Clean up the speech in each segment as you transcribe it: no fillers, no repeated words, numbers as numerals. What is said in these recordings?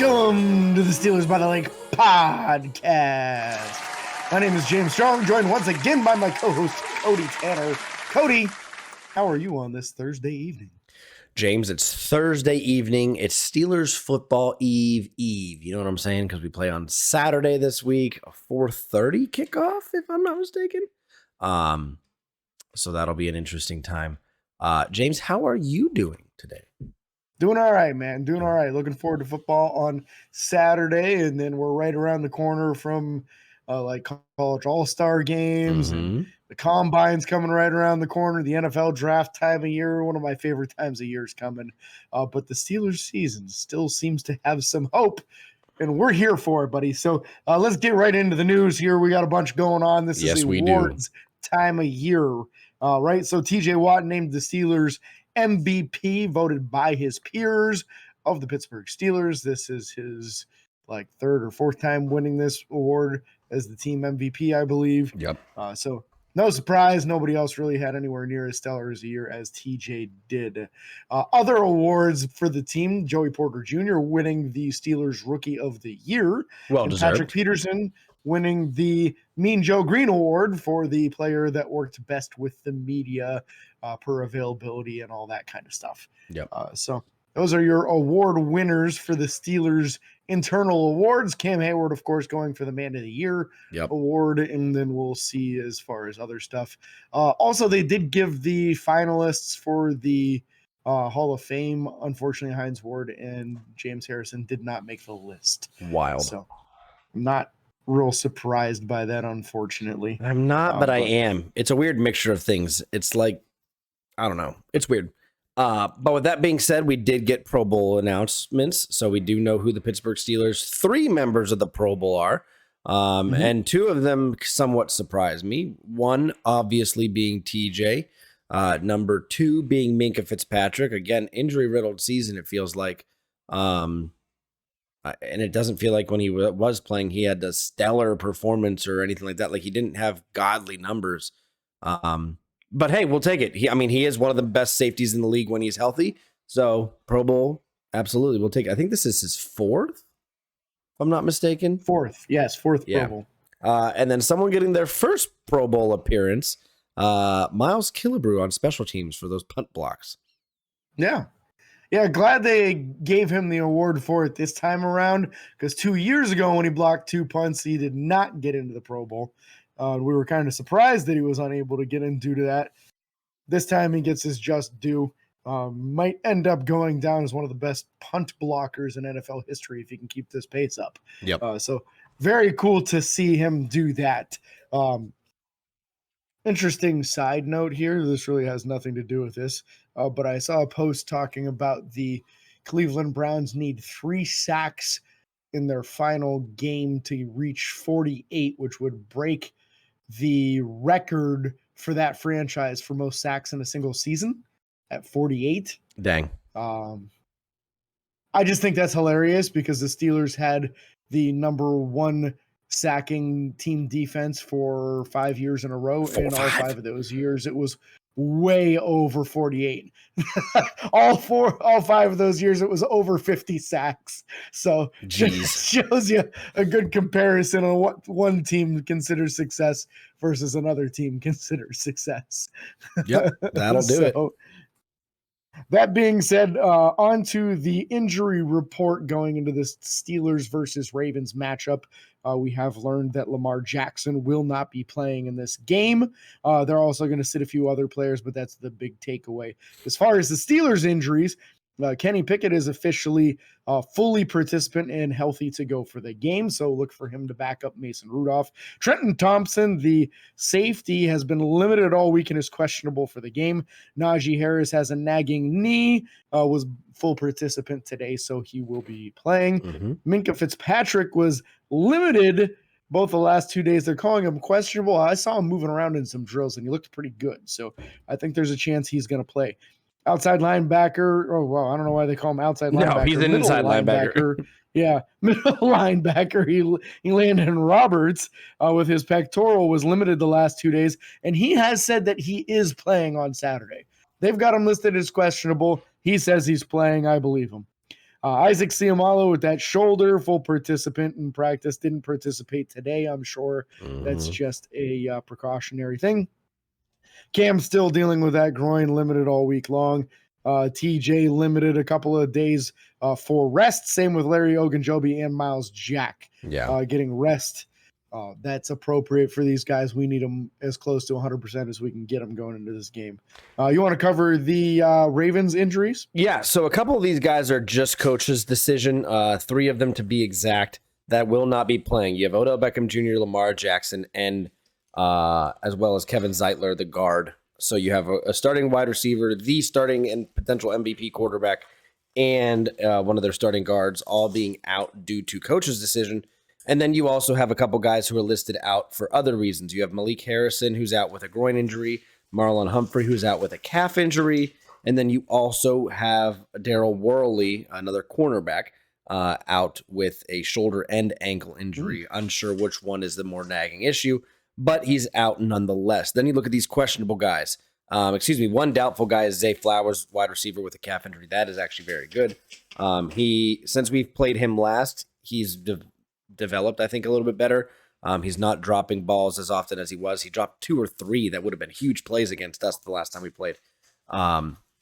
Welcome to the Steelers by the Lake podcast. My name is James Strong, joined once again by my co-host, Cody Tanner. Cody, how are you on this Thursday evening? James, it's Thursday evening. It's Steelers football Eve. You know what I'm saying? Because we play on Saturday this week, a 4:30 kickoff, if I'm not mistaken. So that'll be an interesting time. James, how are you doing today? Doing all right, man. Doing all right. Looking forward to football on Saturday, and then we're right around the corner from like college all-star games and the combine's coming right around the corner. The NFL draft time of year, one of my favorite times of year is coming. But the Steelers season still seems to have some hope, and we're here for it, buddy. So let's get right into the news here. We got a bunch going on. This is awards time of year, right? So TJ Watt named the Steelers MVP, voted by his peers of the Pittsburgh Steelers. This is his third or fourth time winning this award as the team MVP, I believe. Yep. So no surprise, nobody else really had anywhere near as stellar as a year as TJ did. Other awards for the team: Joey Porter Jr. winning the Steelers Rookie of the Year. Well and deserved. Patrick Peterson winning the Mean Joe Green Award for the player that worked best with the media per availability and all that kind of stuff. Yep. So those are your award winners for the Steelers internal awards. Cam Hayward, of course, going for the Man of the Year award, and then we'll see as far as other stuff. Also, they did give the finalists for the Hall of Fame. Unfortunately, Hines Ward and James Harrison did not make the list. Wild. So I'm not real surprised by that, unfortunately. I'm not, but I am. It's a weird mixture of things. It's like, I don't know. It's weird. But with that being said, we did get Pro Bowl announcements, so we do know who the Pittsburgh Steelers' 3 members of the Pro Bowl are, and 2 of them somewhat surprised me. One, obviously, being TJ. Number 2 being Minkah Fitzpatrick. Again, injury-riddled season, it feels like. And it doesn't feel like when he was playing, he had a stellar performance or anything like that. Like, he didn't have godly numbers. But hey, we'll take it. He is one of the best safeties in the league when he's healthy. So Pro Bowl, absolutely, we'll take it. I think this is his 4th, if I'm not mistaken. 4th, yes, 4th Pro Bowl. And then someone getting their first Pro Bowl appearance, Miles Killebrew on special teams for those punt blocks. Yeah, glad they gave him the award for it this time around, because 2 years ago when he blocked 2 punts, he did not get into the Pro Bowl. We were kind of surprised that he was unable to get in due to that. This time he gets his just due. Might end up going down as one of the best punt blockers in NFL history if he can keep this pace up. Yep. So very cool to see him do that. Interesting side note here. This really has nothing to do with this, but I saw a post talking about the Cleveland Browns need 3 sacks in their final game to reach 48, which would break the record for that franchise for most sacks in a single season at 48. Dang. I just think that's hilarious because the Steelers had the number 1 sacking team defense for 5 years in a row. And all 5 of those years, it was way over 48. all 5 of those years, it was over 50 sacks. So just shows you a good comparison on what one team considers success versus another team considers success. Yep, that'll do it. That being said, on to the injury report going into this Steelers versus Ravens matchup. We have learned that Lamar Jackson will not be playing in this game. They're also going to sit a few other players, but that's the big takeaway. As far as the Steelers injuries, Kenny Pickett is officially fully participant and healthy to go for the game, so look for him to back up Mason Rudolph. Trenton Thompson, the safety, has been limited all week and is questionable for the game. Najee Harris has a nagging knee, was full participant today, so he will be playing. Minkah Fitzpatrick was limited both the last 2 days. They're calling him questionable. I saw him moving around in some drills, and he looked pretty good, so I think there's a chance he's going to play. Outside linebacker. Oh, well, I don't know why they call him outside linebacker. No, he's an inside linebacker. Yeah, middle linebacker. He landed in Roberts with his pectoral, was limited the last 2 days, and he has said that he is playing on Saturday. They've got him listed as questionable. He says he's playing. I believe him. Isaac Siamalo with that shoulder, full participant in practice, didn't participate today. I'm sure that's just a precautionary thing. Cam's still dealing with that groin, limited all week long. TJ limited a couple of days for rest. Same with Larry Ogunjobi and Miles Jack. Getting rest. That's appropriate for these guys. We need them as close to 100% as we can get them going into this game. You want to cover the Ravens injuries? Yeah, so a couple of these guys are just coach's decision. 3 of them to be exact that will not be playing. You have Odell Beckham Jr., Lamar Jackson, and as well as Kevin Zeitler, the guard. So you have a starting wide receiver, the starting and potential MVP quarterback, and one of their starting guards all being out due to coach's decision. And then you also have a couple guys who are listed out for other reasons. You have Malik Harrison, who's out with a groin injury, Marlon Humphrey, who's out with a calf injury, and then you also have Daryl Worley, another cornerback, out with a shoulder and ankle injury. Unsure which one is the more nagging issue, but he's out nonetheless. Then you look at these questionable guys. One doubtful guy is Zay Flowers, wide receiver with a calf injury. That is actually very good. Since we've played him last, he's developed, I think, a little bit better. He's not dropping balls as often as he was. He dropped 2 or 3 that would have been huge plays against us the last time we played.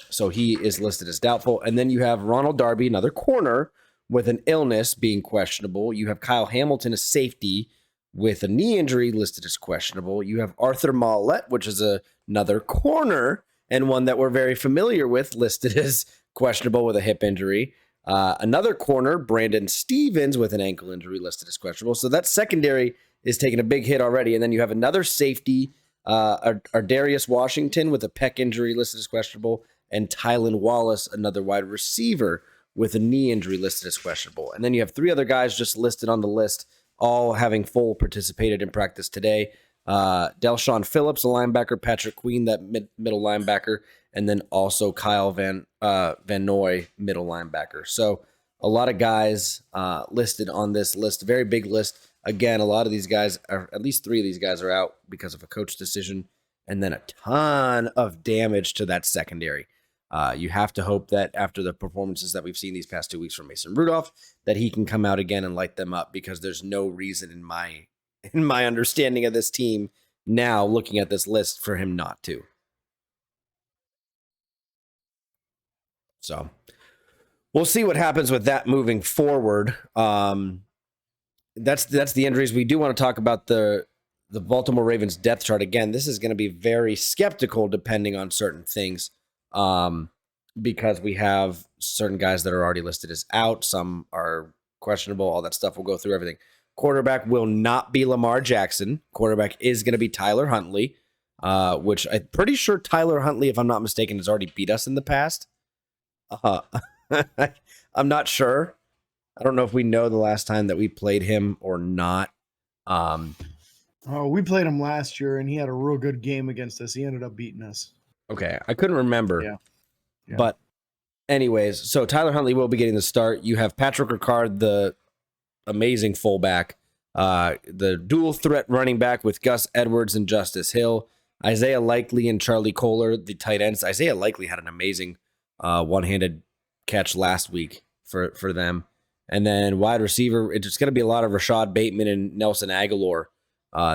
So he is listed as doubtful. And then you have Ronald Darby, another corner, with an illness being questionable. You have Kyle Hamilton, a safety, with a knee injury listed as questionable. You have Arthur Mollett, which is another corner and one that we're very familiar with, listed as questionable with a hip injury. Another corner, Brandon Stevens, with an ankle injury listed as questionable. So that secondary is taking a big hit already. And then you have another safety, Ardarius Washington, with a pec injury listed as questionable, and Tylan Wallace, another wide receiver, with a knee injury listed as questionable. And then you have 3 other guys just listed on the list, all having full participated in practice today. Delshon Phillips, a linebacker, Patrick Queen, that middle linebacker, and then also Kyle Van Noy, middle linebacker. So a lot of guys listed on this list, very big list. Again, a lot of these guys, or at least 3 of these guys, are out because of a coach decision, and then a ton of damage to that secondary. You have to hope that after the performances that we've seen these past 2 weeks from Mason Rudolph, that he can come out again and light them up, because there's no reason in my understanding of this team now, looking at this list, for him not to. So we'll see what happens with that moving forward. That's the injuries. We do want to talk about the Baltimore Ravens depth chart. Again, this is going to be very skeptical depending on certain things, because we have certain guys that are already listed as out. Some are questionable, all that stuff. We'll go through everything. Quarterback will not be Lamar Jackson. Quarterback is going to be Tyler Huntley, which I'm pretty sure Tyler Huntley, if I'm not mistaken, has already beat us in the past. I'm not sure. I don't know if we know the last time that we played him or not. We played him last year, and he had a real good game against us. He ended up beating us. Okay, I couldn't remember. Yeah. But anyways, so Tyler Huntley will be getting the start. You have Patrick Ricard, the amazing fullback, the dual threat running back with Gus Edwards and Justice Hill, Isaiah Likely and Charlie Kohler, the tight ends. Isaiah Likely had an amazing one-handed catch last week for them. And then wide receiver, it's going to be a lot of Rashad Bateman and Nelson Aguilar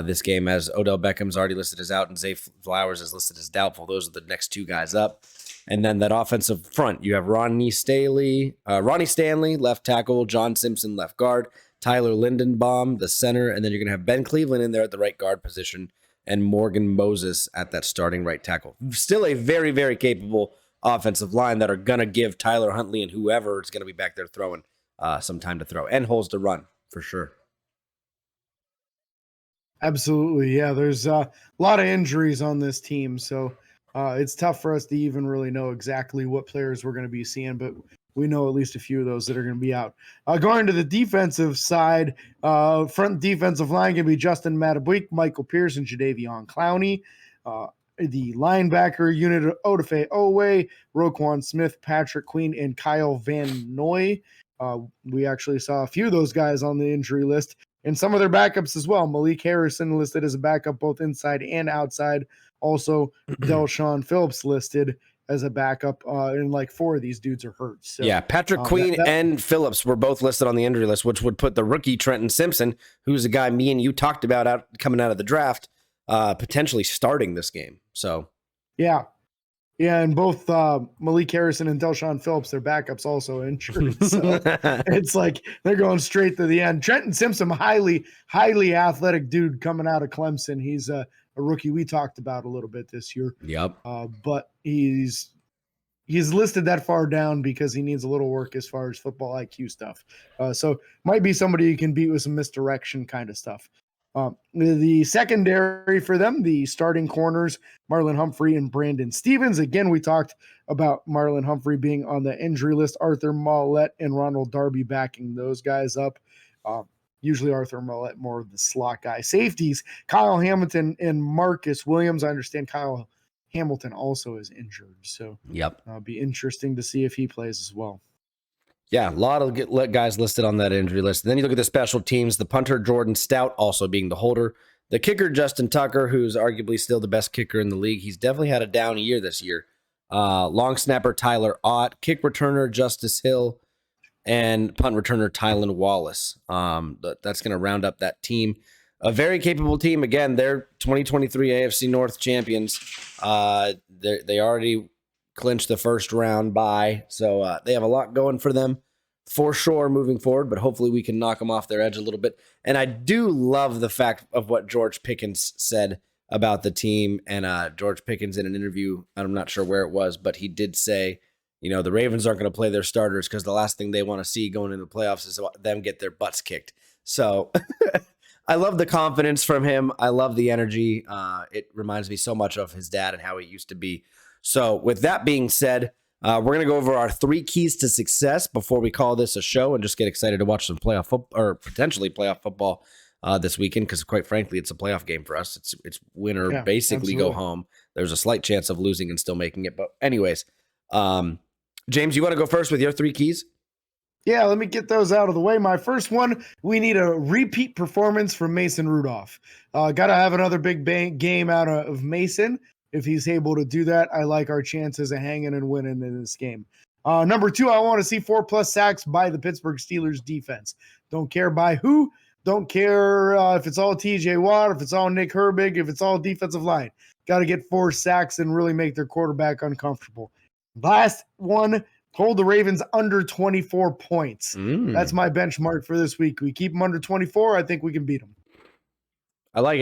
this game, as Odell Beckham's already listed as out and Zay Flowers is listed as doubtful. Those are the next 2 guys up. And then that offensive front, you have Ronnie Stanley, left tackle, John Simpson, left guard, Tyler Lindenbaum, the center, and then you're going to have Ben Cleveland in there at the right guard position, and Morgan Moses at that starting right tackle. Still a very, very capable offensive line that are going to give Tyler Huntley and whoever is going to be back there throwing some time to throw and holes to run, for sure. Absolutely, yeah. There's a lot of injuries on this team, so it's tough for us to even really know exactly what players we're going to be seeing, but we know at least a few of those that are going to be out. Going to the defensive side, front defensive line going to be Justin Matabuik, Michael Pierce, and Jadeveon Clowney. The linebacker unit, Odafe Owe, Roquan Smith, Patrick Queen, and Kyle Van Noy. We actually saw a few of those guys on the injury list, and some of their backups as well. Malik Harrison listed as a backup both inside and outside. Also, Delshon Phillips listed as a backup, and like 4 of these dudes are hurt. So yeah, Patrick Queen and Phillips were both listed on the injury list, which would put the rookie Trenton Simpson, who's a guy me and you talked about coming out of the draft, potentially starting this game. So yeah. Yeah, and both Malik Harrison and Delshon Phillips, their backups, also injured. So it's like they're going straight to the end. Trenton Simpson, highly athletic dude coming out of Clemson. He's a rookie we talked about a little bit this year. Yep. But he's listed that far down because he needs a little work as far as football IQ stuff. So might be somebody you can beat with some misdirection kind of stuff. The secondary for them, the starting corners, Marlon Humphrey and Brandon Stevens. Again, we talked about Marlon Humphrey being on the injury list, Arthur Mollett and Ronald Darby backing those guys up. Usually Arthur Mollett more of the slot guy. Safeties, Kyle Hamilton and Marcus Williams. I understand Kyle Hamilton also is injured. So yep, be interesting to see if he plays as well. Yeah, a lot of guys listed on that injury list. And then you look at the special teams, the punter, Jordan Stout, also being the holder. The kicker, Justin Tucker, who's arguably still the best kicker in the league. He's definitely had a down year this year. Long snapper, Tyler Ott. Kick returner, Justice Hill. And punt returner, Tylen Wallace. That's going to round up that team. A very capable team. Again, they're 2023 AFC North champions. They already clinched the first round bye, so they have a lot going for them for sure moving forward, but hopefully we can knock them off their edge a little bit. And I do love the fact of what George Pickens said about the team. And George Pickens in an interview, I'm not sure where it was, but he did say, the Ravens aren't going to play their starters because the last thing they want to see going into the playoffs is them get their butts kicked. So I love the confidence from him. I love the energy. It reminds me so much of his dad and how he used to be. So with that being said, we're going to go over our 3 keys to success before we call this a show and just get excited to watch some playoff football or potentially playoff football this weekend. Because quite frankly, it's a playoff game for us. It's win or basically go home. There's a slight chance of losing and still making it. But anyways, James, you want to go first with your 3 keys? Yeah, let me get those out of the way. My first one, we need a repeat performance from Mason Rudolph. Got to have another big game out of Mason. If he's able to do that, I like our chances of hanging and winning in this game. Number 2, I want to see 4+ sacks by the Pittsburgh Steelers defense. Don't care by who. Don't care if it's all TJ Watt, if it's all Nick Herbig, if it's all defensive line. Got to get 4 sacks and really make their quarterback uncomfortable. Last one, hold the Ravens under 24 points. That's my benchmark for this week. We keep them under 24. I think we can beat them. I like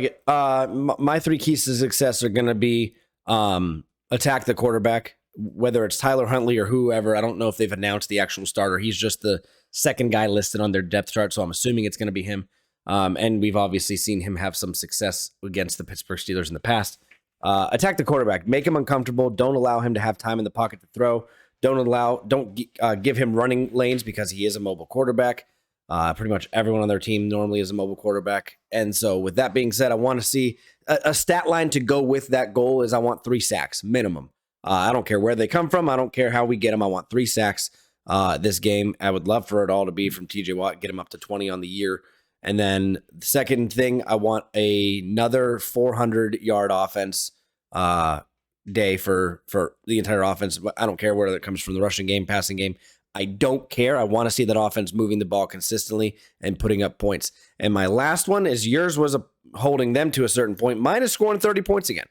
it. My 3 keys to success are going to be attack the quarterback, whether it's Tyler Huntley or whoever. I don't know if they've announced the actual starter. He's just the second guy listed on their depth chart, so I'm assuming it's going to be him. And we've obviously seen him have some success against the Pittsburgh Steelers in the past. Attack the quarterback. Make him uncomfortable. Don't allow him to have time in the pocket to throw. Don't give him running lanes because he is a mobile quarterback. Pretty much everyone on their team normally is a mobile quarterback. And so with that being said, I want to see a stat line to go with that goal is I want 3 sacks minimum. I don't care where they come from. I don't care how we get them. I want 3 sacks this game. I would love for it all to be from TJ Watt, get him up to 20 on the year. And then the second thing, I want another 400-yard offense day for the entire offense. I don't care whether it comes from the rushing game, passing game. I don't care. I want to see that offense moving the ball consistently and putting up points. And my last one is yours was holding them to a certain point. Mine is scoring 30 points again.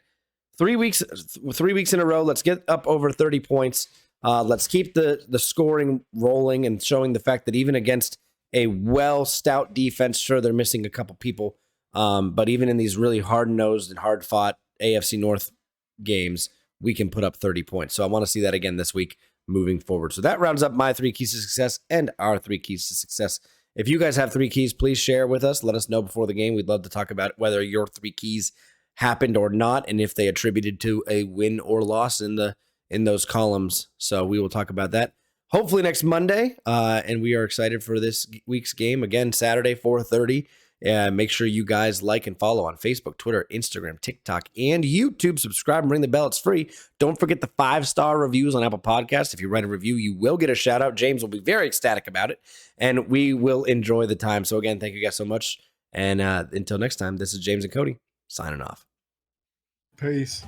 3 weeks in a row. Let's get up over 30 points. Let's keep the scoring rolling and showing the fact that even against a stout defense, sure, they're missing a couple people. But even in these really hard-nosed and hard-fought AFC North games, we can put up 30 points. So I want to see that again this week moving forward. So that rounds up my 3 keys to success and our 3 keys to success. If you guys have 3 keys, please share with us. Let us know before the game. We'd love to talk about whether your 3 keys happened or not, and if they attributed to a win or loss in those columns. So we will talk about that hopefully next Monday. And we are excited for this week's game. Again, Saturday, 4:30. Make sure you guys like and follow on Facebook, Twitter, Instagram, TikTok, and YouTube. Subscribe and ring the bell. It's free. Don't forget the 5-star reviews on Apple Podcasts. If you write a review, you will get a shout out. James will be very ecstatic about it, and we will enjoy the time. So again, thank you guys so much. And until next time, this is James and Cody signing off. Peace.